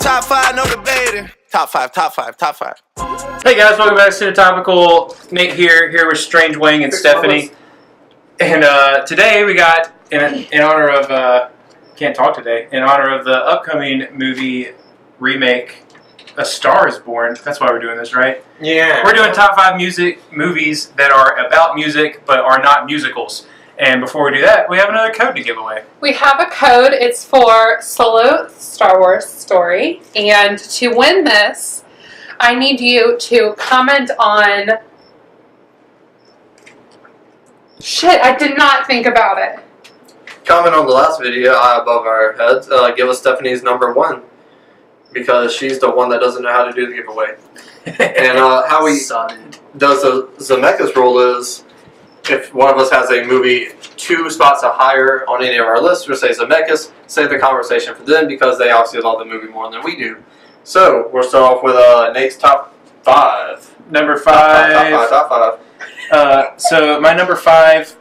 Top 5, no debating. Top 5, top 5, top 5. Hey guys, welcome back to the Topical. Nate here with Strange Wing and Stephanie. And today we got, in honor of, can't talk today, in honor of the upcoming movie remake, A Star is Born. That's why we're doing this, right? Yeah. We're doing top 5 movies that are about music but are not musicals. And before we do that, we have another code to give away. We have a code. It's for Solo Star Wars Story. And to win this, I need you to comment on... Shit, I did not think about it. Comment on the last video above our heads. Give us Stephanie's number 1. Because she's the one that doesn't know how to do the giveaway. And how we does the Zemeckis rule is, if one of us has a movie 2 spots higher on any of our lists, we'll say Zemeckis, save the conversation for them because they obviously love the movie more than we do. So, we'll start off with Nate's top 5. Number 5. Top 5. So my number 5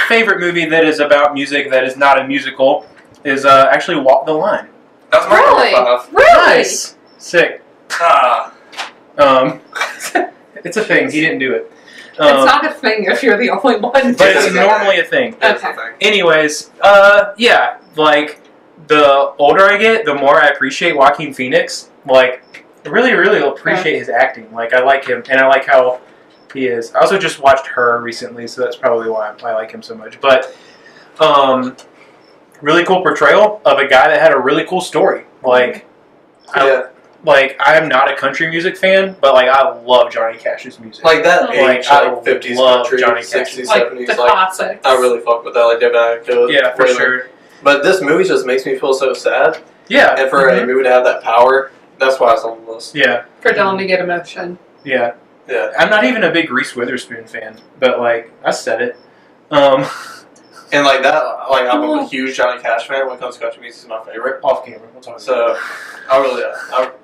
favorite movie that is about music that is not a musical is actually Walk the Line. That's my number 5. Really? Nice. Sick. It's a thing. He didn't do it. It's not a thing if you're the only one. But it's normally a thing. Okay. Anyways, yeah, like, the older I get, the more I appreciate Joaquin Phoenix. Like, I really, really appreciate his acting. Like, I like him, and I like how he is. I also just watched Her recently, so that's probably why I like him so much. But, really cool portrayal of a guy that had a really cool story. Like, I am not a country music fan, but like I love Johnny Cash's music. Like that Like, age, I like 50s love country, Johnny 60s, Cash. 70s, Like the like classics. I really fuck with that. Like David Cook. Yeah, for sure. But this movie just makes me feel so sad. Yeah. And for a movie to have that power, that's why it's on the list. Yeah. For Dylan to get emotion. Yeah. Yeah. I'm not even a big Reese Witherspoon fan, but like I said it. And like that, like I'm a huge Johnny Cash fan when it comes to country music. He's my favorite. Off camera, we'll talk about So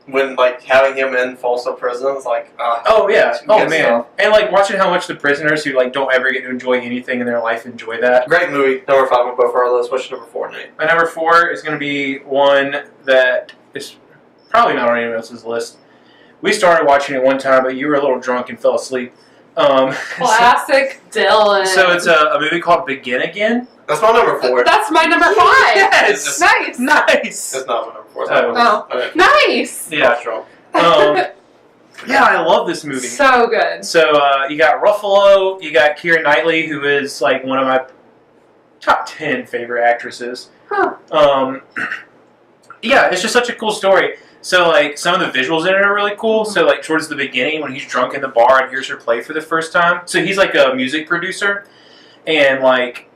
when like having him in Folsom Prison, it's like oh yeah, oh good man, stuff. and like watching how much the prisoners who like don't ever get to enjoy anything in their life enjoy that. Great movie. Number 5 on both our lists. What's your number 4, Nate? My number 4 is going to be one that is probably not on anyone else's list. We started watching it one time, but you were a little drunk and fell asleep. Classic Dylan. So it's a movie called Begin Again. That's my number 4. That's my number 5. Yes! Nice. Nice! That's not my number 4. Oh. Okay. Nice. Yeah. Strong. Yeah, I love this movie. So good. So you got Ruffalo, you got Keira Knightley, who is like one of my top 10 favorite actresses. Huh. Yeah, it's just such a cool story. So like some of the visuals in it are really cool. So like towards the beginning when he's drunk in the bar and hears her play for the first time. So he's like a music producer, and like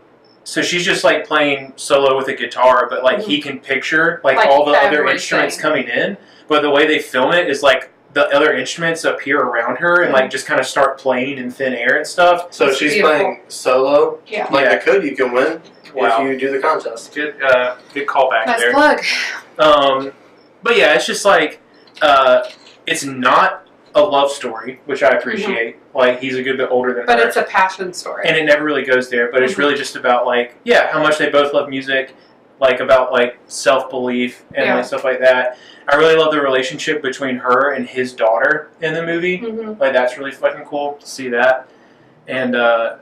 so she's just like playing solo with a guitar, but like he can picture like all the other instruments coming in. But the way they film it is like the other instruments appear around her and like just kind of start playing in thin air and stuff. So It's she's beautiful. playing solo. Yeah. Like Yeah. the code you can win Wow. if you do the contest. Good callback Nice there. plug. But yeah, it's just like it's not a love story, which I appreciate. Like he's a good bit older than But her. it's a passion story. And it never really goes there, but it's really just about like, yeah, how much they both love music, like about like self-belief and like stuff like that. I really love the relationship between her and his daughter in the movie. Like that's really fucking cool to see that. And yeah,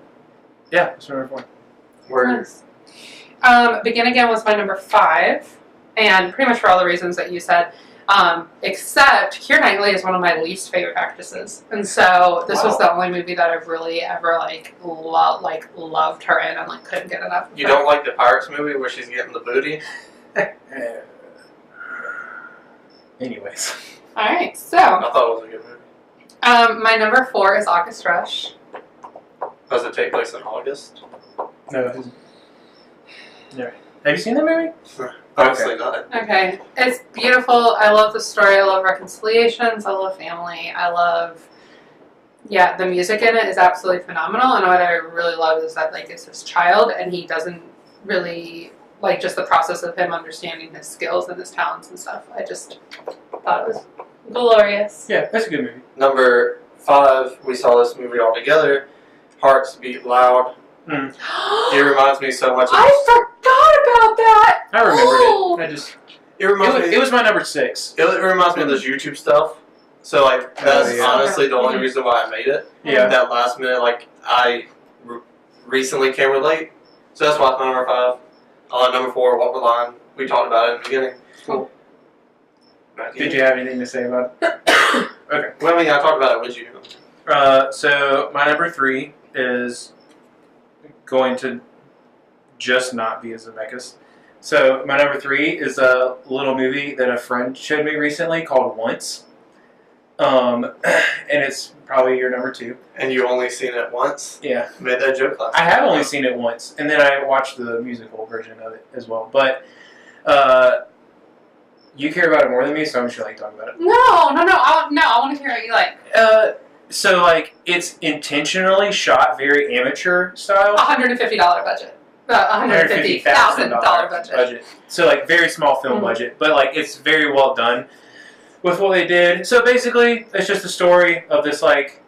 that's my number 4. Nice. Begin Again was my number 5, and pretty much for all the reasons that you said. Except Keira Knightley is one of my least favorite actresses, and so this was the only movie that I've really ever loved her in and like couldn't get enough of You her. don't like the Pirates movie where she's getting the booty? Anyways. Alright, so I thought it was a good movie. my number 4 is August Rush. Does it take place in August? No. Have you seen that movie? Obviously not. Okay, it's beautiful. I love the story. I love reconciliations. I love family. I love, the music in it is absolutely phenomenal. And what I really love is that like it's his child, and he doesn't really like just the process of him understanding his skills and his talents and stuff. I just thought it was glorious. Yeah, that's a good movie. Number 5, we saw this movie all together. Hearts Beat Loud. It reminds me so much of I forgot about that. I remembered it. I just It reminds me. It was my number 6. It reminds me of this YouTube stuff. So like that's yeah. honestly the only reason why I made it. Yeah. That last minute, like I recently can relate. So that's why it's my number 5. Number 4, What We're Lying. We talked about it in the beginning. Cool. Back Did in. you have anything to say about it? Okay. Well, I mean, I talked about it with you. So my number 3 is going to just not be a Zemeckis. So my number 3 is a little movie that a friend showed me recently called Once. And it's probably your number 2. And you only seen it once. Yeah. Made that joke last I have only seen it once, and then I watched the musical version of it as well. But you care about it more than me, so I'm just going to talk about it. No. I want to hear what you like. So like it's intentionally shot very amateur style. $150 budget. $150,000 budget. So like very small film budget, but like it's very well done with what they did. So basically, it's just a story of this like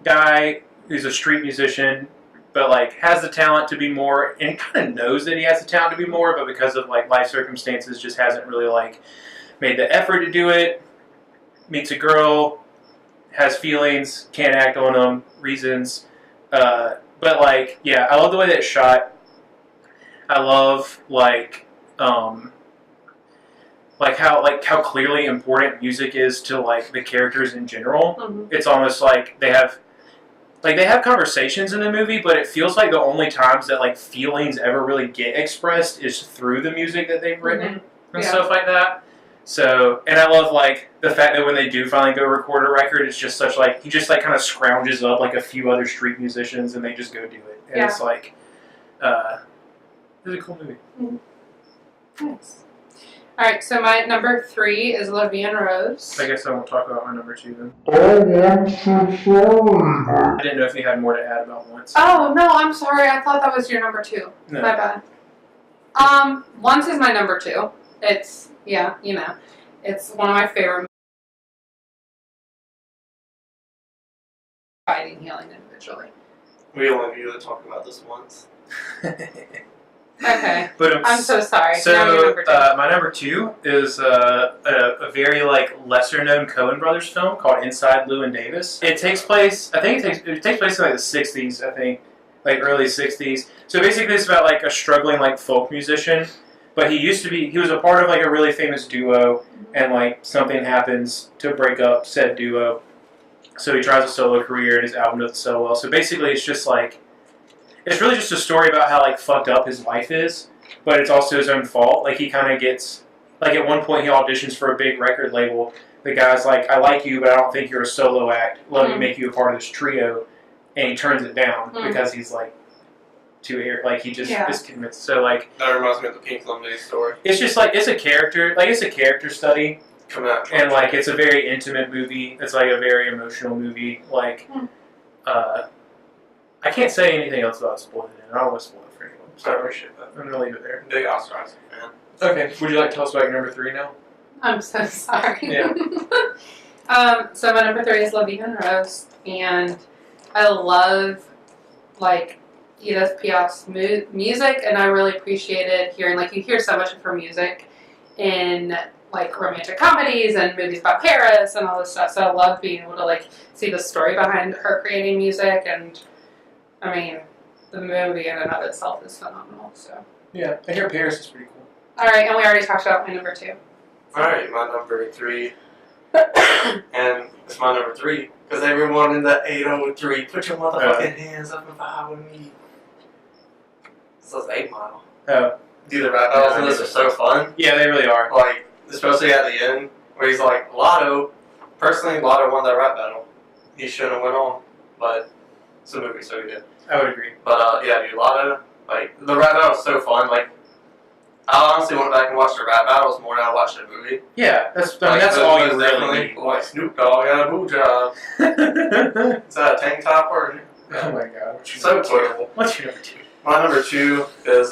guy who's a street musician, but like has the talent to be more, and he kind of knows that he has the talent to be more, but because of like life circumstances, just hasn't really like made the effort to do it. Meets a girl, has feelings, can't act on them, reasons. But like, yeah, I love the way that it's shot. I love how clearly important music is to like the characters in general. Mm-hmm. It's almost like they have conversations in the movie, but it feels like the only times that like feelings ever really get expressed is through the music that they've written and stuff like that. So, and I love like the fact that when they do finally go record a record, it's just such like he just like kind of scrounges up like a few other street musicians and they just go do it, and it's like it's a cool movie. Nice. All right, so my number 3 is La Vie en Rose. I guess I won't talk about my number 2 then. Oh, I'm so sorry. I didn't know if you had more to add about Once. Oh no, I'm sorry. I thought that was your number 2. No. My bad. Once is my number 2. It's it's one of my favorite fighting, healing individually. We only need to talk about this once. Okay. But I'm so sorry. So now you're number 2. my number 2 is a very like lesser known Coen Brothers film called Inside Llewyn Davis. It takes place. I think it takes place in like the 60s. I think like early 60s. So basically, it's about like a struggling like folk musician. But he was a part of like a really famous duo, and like something happens to break up said duo. So he tries a solo career, and his album doesn't sell well. So basically, it's just like, it's really just a story about how like fucked up his life is, but it's also his own fault. Like he kind of gets, like at one point he auditions for a big record label. The guy's like, I like you, but I don't think you're a solo act. Let me make you a part of this trio, and he turns it down because he's like, like he just is convinced. So like that reminds me of the Pink Lemonade story. It's just like it's a character study, and like it's a very intimate movie. It's like a very emotional movie. Like, I can't say anything else without spoiling it. I don't want to spoil it for anyone. So I appreciate that. I'm gonna leave it there. Big Oscar Isaac fan. Okay. Would you like to tell us about your number 3 now? I'm so sorry. Yeah. So my number 3 is La Vie en Rose, and I love like Edith Piaf's music, and I really appreciated hearing, like, you hear so much of her music in like romantic comedies and movies about Paris and all this stuff, so I love being able to like see the story behind her creating music, and I mean the movie in and of itself is phenomenal. So yeah, I hear Paris is pretty cool. Alright, and we already talked about my number 2. Alright, my number 3. And it's my number 3 because everyone in the 803, put your motherfucking hands up and vibe with me. So it's 8 Mile. Oh. Dude, the rap battles in this are so fun. Yeah, they really are. Like, especially at the end, where he's like, Lotto won that rap battle. He shouldn't have went on, but it's a movie, so he did. I would agree. But, yeah, dude, Lotto, like, the rap battle was so fun. Like, I honestly went back and watched the rap battles more than I watched the movie. Yeah, that's all you really need. Like, Snoop Dogg got a boo job. Is that a tank top or? Oh my god. So terrible. What's your number 2? My number 2 is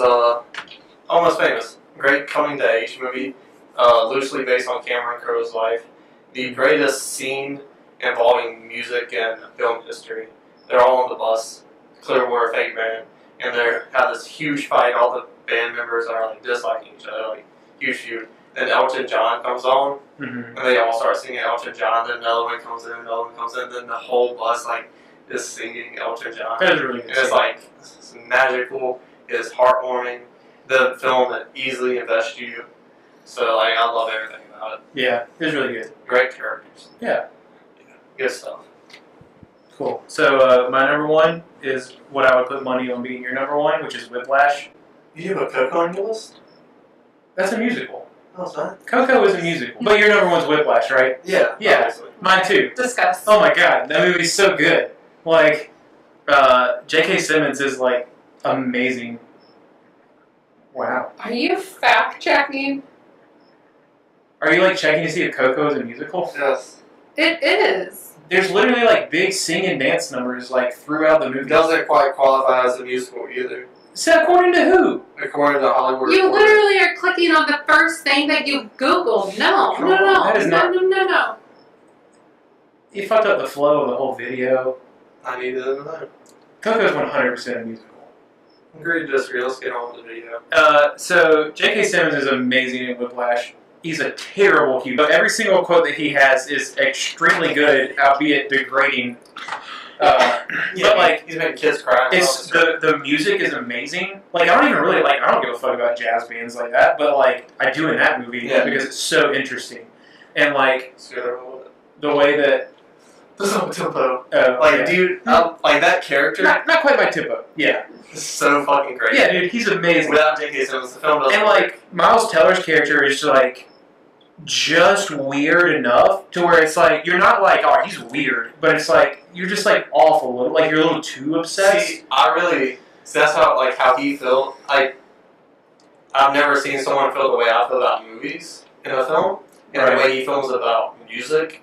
Almost Famous. Great coming to age movie, loosely based on Cameron Crowe's life. The greatest scene involving music and film history. They're all on the bus, Clearwater Fake Band, and they have this huge fight. All the band members are like disliking each other, like huge feud. and Elton John comes on, Mm-hmm. and they all start singing Elton John. Then another one comes in, another one comes in, then the whole bus like is singing Elton John. That is really good. And it's like it's magical. It's heartwarming. The film that easily invests you. So like I love everything about it. Yeah, it's really good. Great characters. Yeah. Good stuff. Cool. So my number one is what I would put money on being your number one, which is Whiplash. You have a Coco on your list? That's a musical. Oh, it's not. Coco is a musical, but your number one's Whiplash, right? Yeah. Yeah. Obviously. Mine too. Discuss. Oh my god, that movie's so good. Like, J.K. Simmons is like amazing. Wow. Are you fact checking? Are you like checking to see if Coco is a musical? Yes. It is. There's literally like big sing and dance numbers like throughout the movie. Doesn't quite qualify as a musical either, So according to who? according to Hollywood You Reporter. literally are clicking on the first thing that you Google. No, no, no, That is no, not- no, no, no. He fucked up the flow of the whole video. I needed to know. Coco's 100% a musical. Agree to disagree. Let's get on with the video. So J.K. Simmons is amazing in Whiplash. He's a terrible Hugh. But every single quote that he has is extremely good, albeit degrading. But like, he's making kids cry. it's the music is amazing. Like I don't even really like. I don't give a fuck about jazz bands like that. But like I do in that movie Yeah. because it's so interesting. And like the the way that tempo. yeah. Dude, like that character not quite my tempo. Yeah, is so fucking great. yeah, dude, he's amazing. Without J.K. Simmons, the film doesn't And work. like Miles Teller's character is like just weird enough to where it's like you're not like, oh, he's weird, but it's like you're just like off a little, like you're a little too obsessed. See, that's how he felt. I've never seen someone feel the way I feel about movies in a film, and Right. the way he feels about music,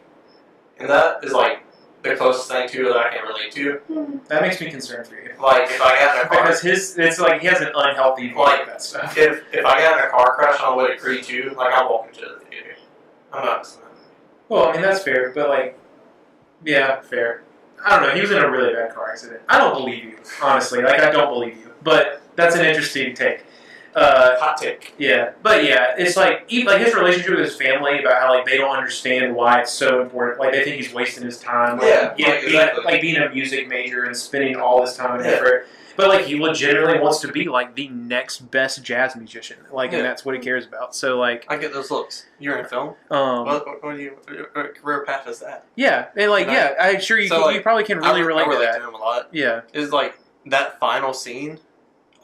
and that is like the closest thing to it that I can relate to. That makes me concerned for you Like if I got in a car, because it's like he has an unhealthy view Like, of that stuff. if I got in a car crash on the way to Creed 2, like I'm walking to the theater. I'm not listening. Well, I mean that's fair, but like, yeah, fair. I don't know. He was in a really bad car accident. I don't believe you, honestly. Like I don't believe you, but that's an interesting take. Hot take. Yeah, but yeah, it's like his relationship with his family about how like they don't understand why it's so important. Like they think he's wasting his time. Like, Yeah, exactly. being a music major and spending all this time and Yeah. effort. But like he legitimately wants to be like the next best jazz musician. Like, and that's what he cares about. So like, I get those looks. You're in a film. What career path is that? yeah, and like And yeah, I'm sure you so, can, like, you probably can really relate to that. to him a lot. Yeah, Is like that final scene.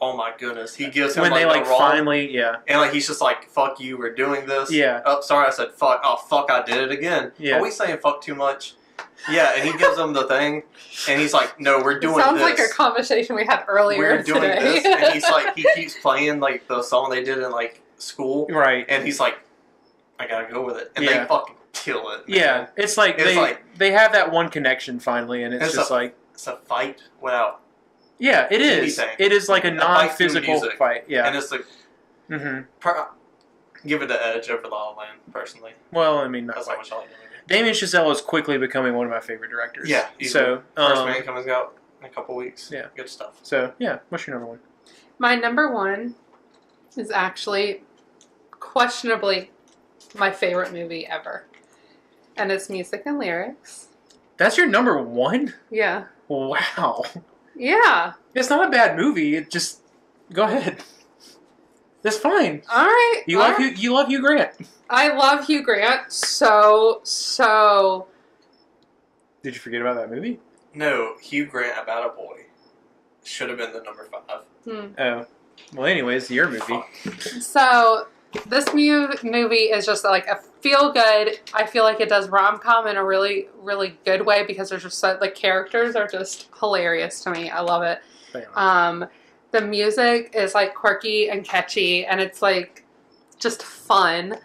Oh my goodness, he gives him when they like like the wrong, finally, yeah, and like he's just like, "Fuck you, we're doing this." Yeah. Oh, sorry, I said fuck. Oh fuck, I did it again. Yeah. Are we saying fuck too much? Yeah, and he gives him the thing, and he's like, "No, we're doing Sounds this. like a conversation we had earlier We're doing today. this," and he's like, he keeps playing like the song they did in like school, right. and he's like, "I gotta go with it," and Yeah. they fucking kill it. man. Yeah, it's like they have that one connection finally, and it's just like. It's a fight without, Yeah, it is. anything. It is like a fight through non-physical music. fight. Yeah. and it's like give it the edge over La La Land personally. Well, I mean, not That's quite. how much I like the movie. Damien Chazelle is quickly becoming one of my favorite directors. Yeah, So, First Man coming out in a couple weeks. Yeah. Good stuff. So yeah, what's your number one? My number one is actually questionably my favorite movie ever. And it's Music and Lyrics. That's your number one? Yeah. Wow. Yeah. It's not a bad movie. It just go ahead. That's fine. All right. You all love right. you love Hugh Grant. I love Hugh Grant so. Did you forget about that movie? No, Hugh Grant About a Boy should have been the number 5. Oh. Well, anyways, your movie. So this movie is just like a feel good. I feel like it does rom-com in a really, really good way because there's just the characters are just hilarious to me. I love it. The music is like quirky and catchy, and it's like just fun.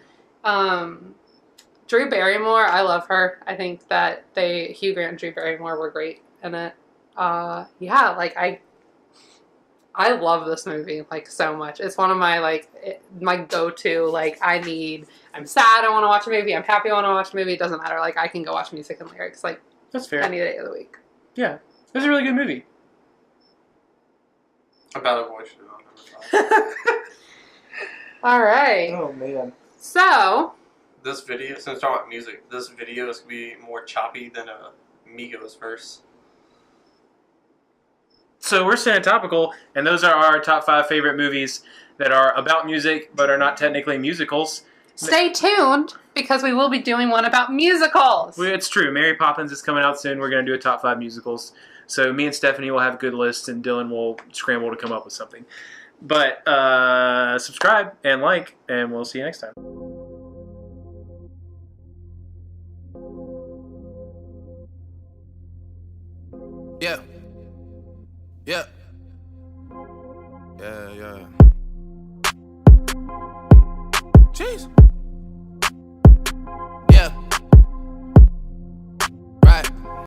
Drew Barrymore, I love her. I think that Hugh Grant and Drew Barrymore were great in it. Yeah, like I love this movie like so much. It's one of my my go-to. Like I'm sad, I want to watch a movie. I'm happy, I want to watch a movie. It doesn't matter. Like I can go watch Music and Lyrics like That's fair. any day of the week. Yeah. It was a really good movie. About a Boy should have been on number 5. All right. Oh man. So, This video, since we're talking about music, this video is going to be more choppy than a Migos verse. So we're staying topical, and those are our top 5 favorite movies that are about music but are not technically musicals. stay tuned because we will be doing one about musicals. It's true. Mary Poppins is coming out soon. We're going to do a top 5 musicals. So me and Stephanie will have a good list, and Dylan will scramble to come up with something. But subscribe and like, and we'll see you next time. Yeah. Yeah. Yeah, yeah. Jeez.